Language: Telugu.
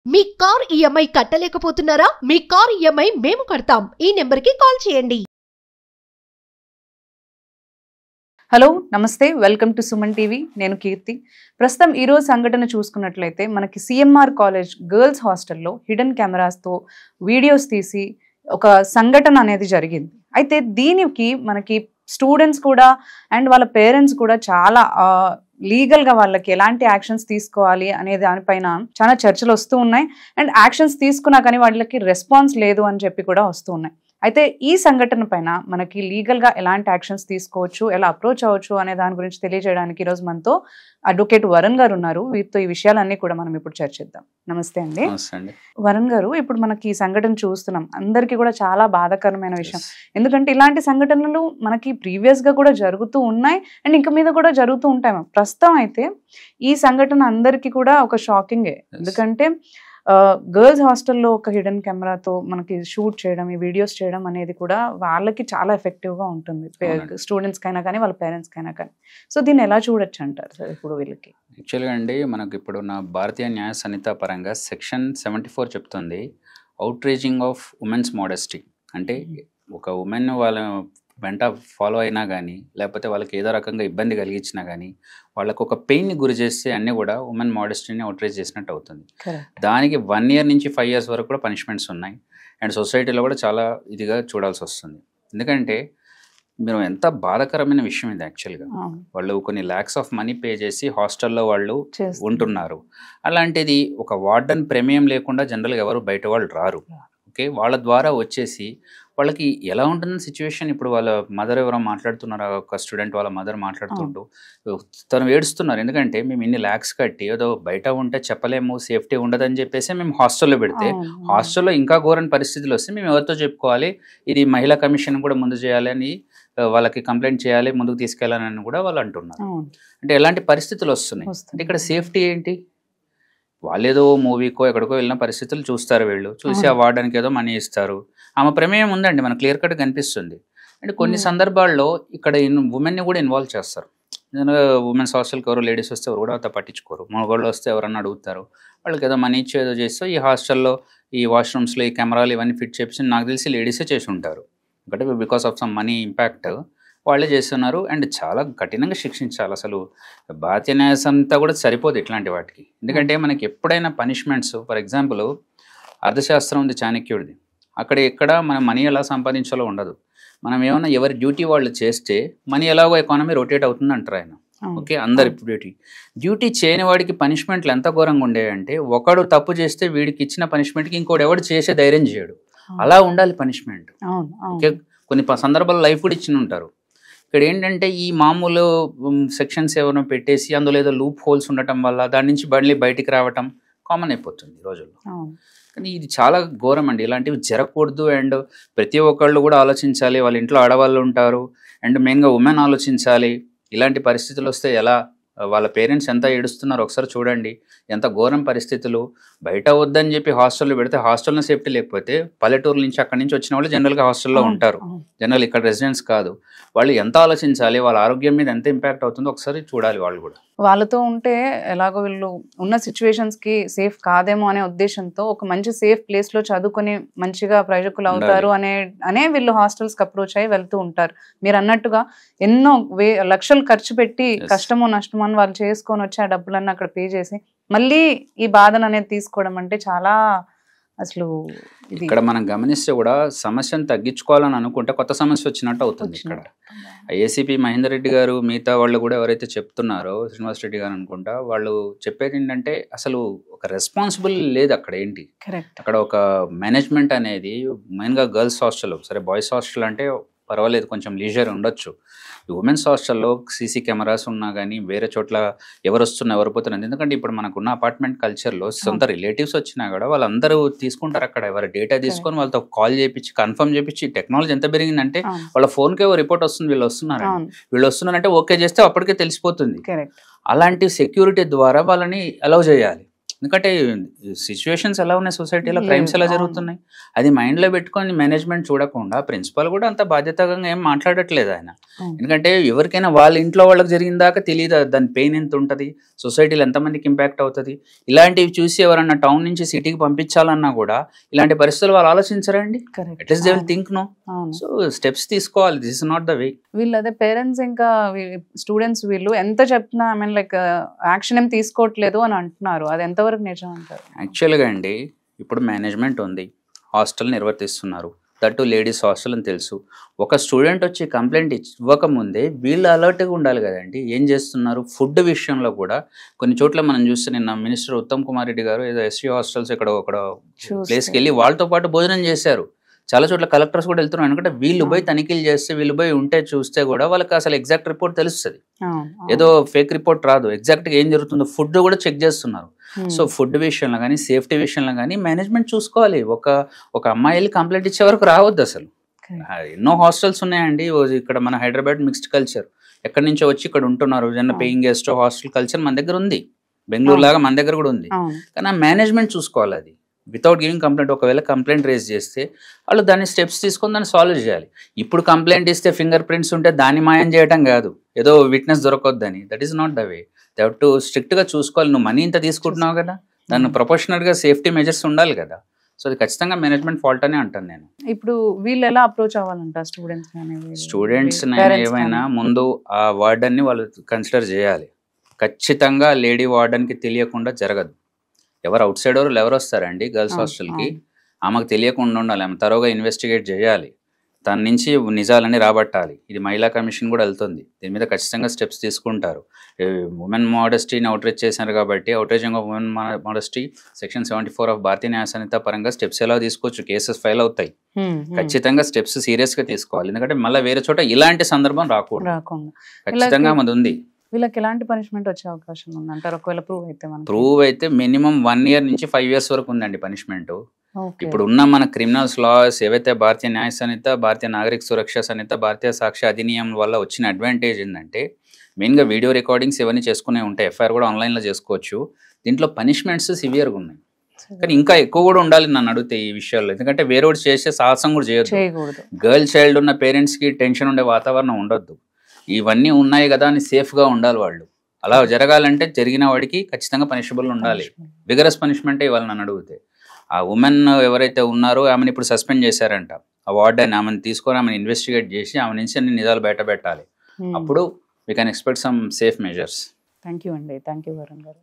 మీ కార్ ఈఎంఐ కట్టలేకపోతున్నారా? మీ కార్ ఈఎంఐ మేము కడతాం. ఈ నెంబర్కి కాల్ చేయండి. హలో నమస్తే, వెల్కమ్ టు సుమన్ టీవీ. నేను కీర్తి. ప్రస్తుతం ఈరోజు సంఘటన చూసుకున్నట్లయితే మనకి సిఎంఆర్ కాలేజ్ గర్ల్స్ హాస్టల్లో హిడెన్ కెమెరాస్తో వీడియోస్ తీసి ఒక సంఘటన అనేది జరిగింది. అయితే దీనికి మనకి స్టూడెంట్స్ కూడా అండ్ వాళ్ళ పేరెంట్స్ కూడా చాలా లీగల్గా వాళ్ళకి ఎలాంటి యాక్షన్స్ తీసుకోవాలి అనే దానిపైన చాలా చర్చలు వస్తూ ఉన్నాయి. అండ్ యాక్షన్స్ తీసుకున్నా కానీ వాళ్ళకి రెస్పాన్స్ లేదు అని చెప్పి కూడా వస్తూ ఉన్నాయి. అయితే ఈ సంఘటన పైన మనకి లీగల్గా ఎలాంటి యాక్షన్స్ తీసుకోవచ్చు, ఎలా అప్రోచ్ అవ్వచ్చు అనే దాని గురించి తెలియజేయడానికి ఈరోజు మనతో అడ్వకేట్ వరుణ్ గారు ఉన్నారు. వీరితో ఈ విషయాలన్నీ కూడా మనం ఇప్పుడు చర్చిద్దాం. నమస్తే అండి. వరుణ్ గారు, ఇప్పుడు మనకి ఈ సంఘటన చూస్తున్నాం, అందరికీ కూడా చాలా బాధాకరమైన విషయం. ఎందుకంటే ఇలాంటి సంఘటనలు మనకి ప్రీవియస్గా కూడా జరుగుతూ ఉన్నాయి అండ్ ఇంకా మీద కూడా జరుగుతూ ఉంటాయి. ప్రస్తుతం అయితే ఈ సంఘటన అందరికీ కూడా ఒక షాకింగే. ఎందుకంటే గర్ల్స్ హాస్టల్లో ఒక హిడెన్ కెమెరాతో మనకి షూట్ చేయడం, ఈ వీడియోస్ చేయడం అనేది కూడా వాళ్ళకి చాలా ఎఫెక్టివ్గా ఉంటుంది, స్టూడెంట్స్కి అయినా కానీ వాళ్ళ పేరెంట్స్కి అయినా కానీ. సో దీన్ని ఎలా చూడొచ్చు అంటారు సార్ ఇప్పుడు వీళ్ళకి? యాక్చువల్గా అండి, మనకు ఇప్పుడు నా భారతీయ న్యాయ సంహిత పరంగా సెక్షన్ 74 చెప్తుంది అవుట్రీచింగ్ ఆఫ్ ఉమెన్స్ మోడెస్టీ. అంటే ఒక ఉమెన్ వాళ్ళ వెంట ఫాలో అయినా కానీ లేకపోతే వాళ్ళకి ఏదో రకంగా ఇబ్బంది కలిగించినా కానీ వాళ్ళకు ఒక పెయిన్ని గురి చేస్తే అన్నీ కూడా ఉమెన్ మోడెస్టీని అవుట్రీచ్ చేసినట్టు అవుతుంది. దానికి 1 year నుంచి 5 years వరకు కూడా పనిష్మెంట్స్ ఉన్నాయి. అండ్ సొసైటీలో కూడా చాలా ఇదిగా చూడాల్సి వస్తుంది. ఎందుకంటే మీరు ఎంత బాధాకరమైన విషయం ఇది. యాక్చువల్గా వాళ్ళు కొన్ని lakhs of money పే చేసి హాస్టల్లో వాళ్ళు ఉంటున్నారు. అలాంటిది ఒక వార్డెన్ ప్రమేయం లేకుండా జనరల్గా ఎవరు బయట వాళ్ళు రారు. ఓకే, వాళ్ళ ద్వారా వచ్చేసి వాళ్ళకి ఎలా ఉంటుంది సిచ్యువేషన్. ఇప్పుడు వాళ్ళ మదర్ ఎవరో మాట్లాడుతున్నారు, ఒక స్టూడెంట్ వాళ్ళ మదర్ మాట్లాడుతుంటూ తను ఏడుస్తున్నారు. ఎందుకంటే మేము ఇన్ని lakhs కట్టి ఏదో బయట ఉంటే చెప్పలేము, సేఫ్టీ ఉండదని చెప్పేసి మేము హాస్టల్లో పెడితే హాస్టల్లో ఇంకా ఘోరమైన పరిస్థితులు వస్తే మేము ఎవరితో చెప్పుకోవాలి? ఇది మహిళా కమిషన్ కూడా ముందు చేయాలని, వాళ్ళకి కంప్లైంట్ చేయాలి, ముందుకు తీసుకెళ్ళాలని కూడా వాళ్ళు అంటున్నారు. అంటే ఎలాంటి పరిస్థితులు వస్తున్నాయి అంటే ఇక్కడ సేఫ్టీ ఏంటి? వాళ్ళేదో మూవీకో ఎక్కడికో వెళ్ళిన పరిస్థితులు చూస్తారు, వీళ్ళు చూసి ఆ వార్డెన్కి ఏదో మనీ ఇస్తారు. ఆమె ప్రమేయం ఉందండి, మనకు క్లియర్ కట్ కనిపిస్తుంది. అంటే కొన్ని సందర్భాల్లో ఇక్కడ ఉమెన్ని కూడా ఇన్వాల్వ్ చేస్తారు. ఉమెన్స్ హాస్టల్కి ఎవరు లేడీస్ వస్తే ఎవరు కూడా అంత పట్టించుకోరు. మగవాళ్ళు వస్తే ఎవరన్నా అడుగుతారు, వాళ్ళకి ఏదో మనీ ఇచ్చి ఏదో చేస్తూ ఈ హాస్టల్లో ఈ వాష్రూమ్స్లో ఈ కెమెరాలు ఇవన్నీ ఫిట్ చేసి నాకు తెలిసి లేడీసే చేసి ఉంటారు. అంటే because of some money impact వాళ్ళే చేస్తున్నారు. అండ్ చాలా కఠినంగా శిక్షించాలి. అసలు భారతీయ న్యాయ సంహిత కూడా సరిపోదు ఇట్లాంటి వాటికి. ఎందుకంటే మనకి ఎప్పుడైనా పనిష్మెంట్స్, ఫర్ ఎగ్జాంపుల్ అర్థశాస్త్రం ఉంది చాణక్యుడిది, అక్కడ ఎక్కడ మనం మనీ ఎలా సంపాదించాలో ఉండదు. మనం ఏమన్నా ఎవరి డ్యూటీ వాళ్ళు చేస్తే మనీ ఎలాగో ఎకానమీ రొటేట్ అవుతుంది అంటారు ఆయన. ఓకే, అందరి డ్యూటీ చేయని వాడికి పనిష్మెంట్లు ఎంత ఘోరంగా ఉండేవంటే, ఒకడు తప్పు చేస్తే వీడికి ఇచ్చిన పనిష్మెంట్కి ఇంకోటి ఎవడు చేసే ధైర్యం చేయడు. అలా ఉండాలి పనిష్మెంట్. ఓకే, కొన్ని సందర్భాల్లో లైఫ్ కూడా ఇచ్చి ఉంటారు. ఇక్కడ ఏంటంటే ఈ మామూలు సెక్షన్స్ ఏమైనా పెట్టేసి అందులో ఏదో లూప్ హోల్స్ ఉండటం వల్ల దాని నుంచి మళ్ళీ బయటికి రావటం కామన్ అయిపోతుంది ఈ రోజుల్లో. కానీ ఇది చాలా ఘోరం అండి, ఇలాంటివి జరగకూడదు. అండ్ ప్రతి ఒక్కళ్ళు కూడా ఆలోచించాలి, వాళ్ళ ఇంట్లో ఆడవాళ్ళు ఉంటారు అండ్ మెయిన్గా ఉమెన్ ఆలోచించాలి. ఇలాంటి పరిస్థితులు వస్తే ఎలా, వాళ్ళ పేరెంట్స్ ఎంత ఏడుస్తున్నారు ఒకసారి చూడండి. ఎంత ఘోరం పరిస్థితులు. బయట వద్దని చెప్పి హాస్టల్లో పెడితే హాస్టల్లో సేఫ్టీ లేకపోతే పల్లెటూరు నుంచి అక్కడి నుంచి వచ్చిన వాళ్ళు జనరల్గా హాస్టల్లో ఉంటారు, జనరల్ ఇక్కడ రెసిడెంట్స్ కాదు. వాళ్ళు ఎంత ఆలోచించాలి, వాళ్ళ ఆరోగ్యం మీద ఎంత ఇంపాక్ట్ అవుతుందో ఒకసారి చూడాలి. వాళ్ళు కూడా వాళ్ళతో ఉంటే ఎలాగో వీళ్ళు ఉన్న సిచ్యువేషన్స్కి సేఫ్ కాదేమో అనే ఉద్దేశంతో ఒక మంచి సేఫ్ ప్లేస్లో చదువుకొని మంచిగా ప్రయోజకులు అవుతారు అనే వీళ్ళు హాస్టల్స్కి అప్రోచ్ అయ్యి వెళ్తూ ఉంటారు. మీరు అన్నట్టుగా ఎన్నో లక్షలు ఖర్చు పెట్టి కష్టమో నష్టమో అని వాళ్ళు చేసుకొని వచ్చి ఆ డబ్బులన్నీ అక్కడ పే చేసి మళ్ళీ ఈ బాధను అనేది తీసుకోవడం అంటే చాలా అసలు ఇక్కడ మనం గమనిస్తే కూడా సమస్యను తగ్గించుకోవాలని అనుకుంటే కొత్త సమస్య వచ్చినట్టు అవుతుంది. ఇక్కడ ఏసీపీ మహేందర్ రెడ్డి గారు మిగతా వాళ్ళు కూడా ఎవరైతే చెప్తున్నారో, శ్రీనివాస్ రెడ్డి గారు అనుకుంటా, వాళ్ళు చెప్పేది ఏంటంటే అసలు ఒక రెస్పాన్సిబుల్ లేదు అక్కడ. ఏంటి అక్కడ ఒక మేనేజ్మెంట్ అనేది మెయిన్గా గర్ల్స్ హాస్టల్, సరే బాయ్స్ హాస్టల్ అంటే పర్వాలేదు, కొంచెం లీజర్ ఉండొచ్చు. ఉమెన్స్ హాస్టల్లో సీసీ కెమెరాస్ ఉన్నా కానీ వేరే చోట్ల ఎవరు వస్తున్నా ఎవరు పోతున్నారు. ఎందుకంటే ఇప్పుడు మనకున్న అపార్ట్మెంట్ కల్చర్లో సొంత రిలేటివ్స్ వచ్చినా కూడా వాళ్ళందరూ తీసుకుంటారు అక్కడ, ఎవరి డేటా తీసుకొని వాళ్ళతో కాల్ చేయించి కన్ఫర్మ్ చేయించి. టెక్నాలజీ ఎంత పెరిగిందంటే వాళ్ళ ఫోన్కే రిపోర్ట్ వస్తుంది, వీళ్ళు వస్తున్నారంటే ఓకే చేస్తే అప్పటికే తెలిసిపోతుంది. అలాంటి సెక్యూరిటీ ద్వారా వాళ్ళని అలౌ చేయాలి. ఎందుకంటే సిచ్యువేషన్స్ ఎలా ఉన్నాయి సొసైటీలో, క్రైమ్స్ ఎలా జరుగుతున్నాయి, అది మైండ్లో పెట్టుకొని మేనేజ్మెంట్ చూడకుండా ప్రిన్సిపల్ కూడా అంత బాధ్యతగా ఏం మాట్లాడట్లేదు ఆయన. ఎందుకంటే ఎవరికైనా వాళ్ళ ఇంట్లో వాళ్ళకి జరిగిన దాకా తెలియదు దాని పెయిన్ ఎంత ఉంటుంది, సొసైటీలో ఎంతమందికి ఇంపాక్ట్ అవుతుంది. ఇలాంటివి చూసి ఎవరన్నా టౌన్ నుంచి సిటీకి పంపించాలన్నా కూడా ఇలాంటి పరిస్థితులు వాళ్ళు ఆలోచించరండి. At least they will think no. So steps తీసుకోవాలి, this is not the way. వీళ్ళు అదే పేరెంట్స్ ఇంకా స్టూడెంట్స్ వీళ్ళు ఎంత చెప్తున్నా ఐ మీన్ లైక్ యాక్షన్ ఏం తీసుకోవట్లేదు అని అంటున్నారు. అది ఎంతవరకు నిజం అంటారు? యాక్చువల్గా అండి ఇప్పుడు మేనేజ్మెంట్ ఉంది, హాస్టల్ నిర్వర్తిస్తున్నారు, దట్టు లేడీస్ హాస్టల్ అని తెలుసు. ఒక స్టూడెంట్ వచ్చి కంప్లైంట్ ఇవ్వకముందే వీళ్ళు అలర్ట్గా ఉండాలి కదండి. ఏం చేస్తున్నారు ఫుడ్ విషయంలో కూడా కొన్ని చోట్ల మనం చూస్తే నిన్న మినిస్టర్ ఉత్తమ్ కుమార్ రెడ్డి గారు ఏదో ఎస్సీ హాస్టల్స్ ఇక్కడ ఒక ప్లేస్కి వెళ్ళి వాళ్ళతో పాటు భోజనం చేశారు. చాలా చోట్ల కలెక్టర్స్ కూడా వెళ్తున్నారు. ఎందుకంటే వీళ్ళు పోయి తనిఖీలు చేస్తే, వీళ్ళు పోయి ఉంటే చూస్తే కూడా వాళ్ళకి అసలు ఎగ్జాక్ట్ రిపోర్ట్ తెలుస్తుంది. ఏదో ఫేక్ రిపోర్ట్ రాదు, ఎగ్జాక్ట్గా ఏం జరుగుతుందో ఫుడ్ కూడా చెక్ చేస్తున్నారు. సో ఫుడ్ విషయంలో కానీ సేఫ్టీ విషయంలో కానీ మేనేజ్మెంట్ చూసుకోవాలి. ఒక అమ్మాయి వెళ్ళి కంప్లైంట్ ఇచ్చే వరకు రావద్దు అసలు. ఎన్నో హాస్టల్స్ ఉన్నాయండి ఇక్కడ మన హైదరాబాద్ మిక్స్డ్ కల్చర్, ఎక్కడి నుంచో వచ్చి ఇక్కడ ఉంటున్నారు, జన పేయింగ్ గెస్ట్ హాస్టల్ కల్చర్ మన దగ్గర ఉంది, బెంగళూరు లాగా మన దగ్గర కూడా ఉంది. కానీ ఆ మేనేజ్మెంట్ చూసుకోవాలి. అది వితౌట్ గివింగ్ కంప్లైంట్, ఒకవేళ కంప్లైంట్ రేజ్ చేస్తే వాళ్ళు దాన్ని స్టెప్స్ తీసుకొని దాన్ని సాల్వ్ చేయాలి. ఇప్పుడు కంప్లైంట్ ఇస్తే ఫింగర్ ప్రింట్స్ ఉంటే దాన్ని మాయం చేయడం కాదు, ఏదో విట్నెస్ దొరకొద్దని. That is not the way. They have to స్ట్రిక్ట్గా చూసుకోవాలి. నువ్వు మనీ ఇంత తీసుకుంటున్నావు కదా, దాన్ని ప్రొఫెషనల్గా సేఫ్టీ మెజర్స్ ఉండాలి కదా. సో అది ఖచ్చితంగా మేనేజ్మెంట్ ఫాల్ట్ అని అంటాను నేను. ఇప్పుడు వీళ్ళు ఎలా అప్రోచ్ అవ్వాలంట స్టూడెంట్స్ ఏమైనా ముందు ఆ వార్డన్ని వాళ్ళు కన్సిడర్ చేయాలి. ఖచ్చితంగా లేడీ వార్డన్కి తెలియకుండా జరగదు. ఎవరు అవుట్ సైడ్ ఎవరు వస్తారండి గర్ల్స్ హాస్టల్కి, ఆమెకు తెలియకుండా ఉండాలి. ఆమె తరోగా ఇన్వెస్టిగేట్ చేయాలి, దాని నుంచి నిజాలని రాబట్టాలి. ఇది మహిళా కమిషన్ కూడా వెళ్తుంది, దీని మీద ఖచ్చితంగా స్టెప్స్ తీసుకుంటారు. ఉమెన్ మోడెస్టీని అవుట్రేజ్ చేశారు కాబట్టి outraging of women modesty section 74 of Bharatiya Nyaya Sanhita పరంగా స్టెప్స్ ఎలా తీసుకోవచ్చు, కేసెస్ ఫైల్ అవుతాయి. ఖచ్చితంగా స్టెప్స్ సీరియస్గా తీసుకోవాలి. ఎందుకంటే మళ్ళీ వేరే చోట ఇలాంటి సందర్భం రాకూడదు. ఖచ్చితంగా అది ఉంది. వీళ్ళకి ఎలాంటి పనిష్మెంట్ వచ్చే అవకాశం ఉందంటారు ఒకవేళ ప్రూవ్ అయితే మినిమం 1 year నుంచి 5 years వరకు ఉందండి పనిష్మెంట్. ఇప్పుడు ఉన్న మన క్రిమినల్స్ లాస్ ఏవైతే భారతీయ న్యాయ సంహిత, భారతీయ నాగరిక సురక్ష సంహిత, భారతీయ సాక్ష్య అధినియం వల్ల వచ్చిన అడ్వాంటేజ్ ఏంటంటే మెయిన్గా వీడియో రికార్డింగ్స్ ఇవన్నీ చేసుకునే ఉంటాయి, ఎఫ్ఐఆర్ కూడా ఆన్లైన్లో చేసుకోవచ్చు. దీంట్లో పనిష్మెంట్స్ సివియర్గా ఉన్నాయి, కానీ ఇంకా ఎక్కువ కూడా ఉండాలి నన్ను అడిగితే ఈ విషయాల్లో. ఎందుకంటే వేరే ఒకటి చేసే సాహసం కూడా చేయొద్దు. గర్ల్ చైల్డ్ ఉన్న పేరెంట్స్కి టెన్షన్ ఉండే వాతావరణం ఉండొద్దు. ఇవన్నీ ఉన్నాయి కదా అని సేఫ్గా ఉండాలి వాళ్ళు. అలా జరగాలంటే జరిగిన వాడికి ఖచ్చితంగా పనిషబుల్ ఉండాలి, విగరస్ పనిష్మెంటే ఇవ్వాలి నన్ను అడిగితే. ఆ ఉమెన్ ఎవరైతే ఉన్నారో ఆమెను ఇప్పుడు సస్పెండ్ చేశారంట, ఆ వార్డెన్ ఆమెను తీసుకొని ఆమెను ఇన్వెస్టిగేట్ చేసి ఆమె నుంచి అన్ని నిజాలు బయట పెట్టాలి. అప్పుడు we can expect some safe measures. Thank you అండి. థ్యాంక్ యూ వరుణ్ గారు.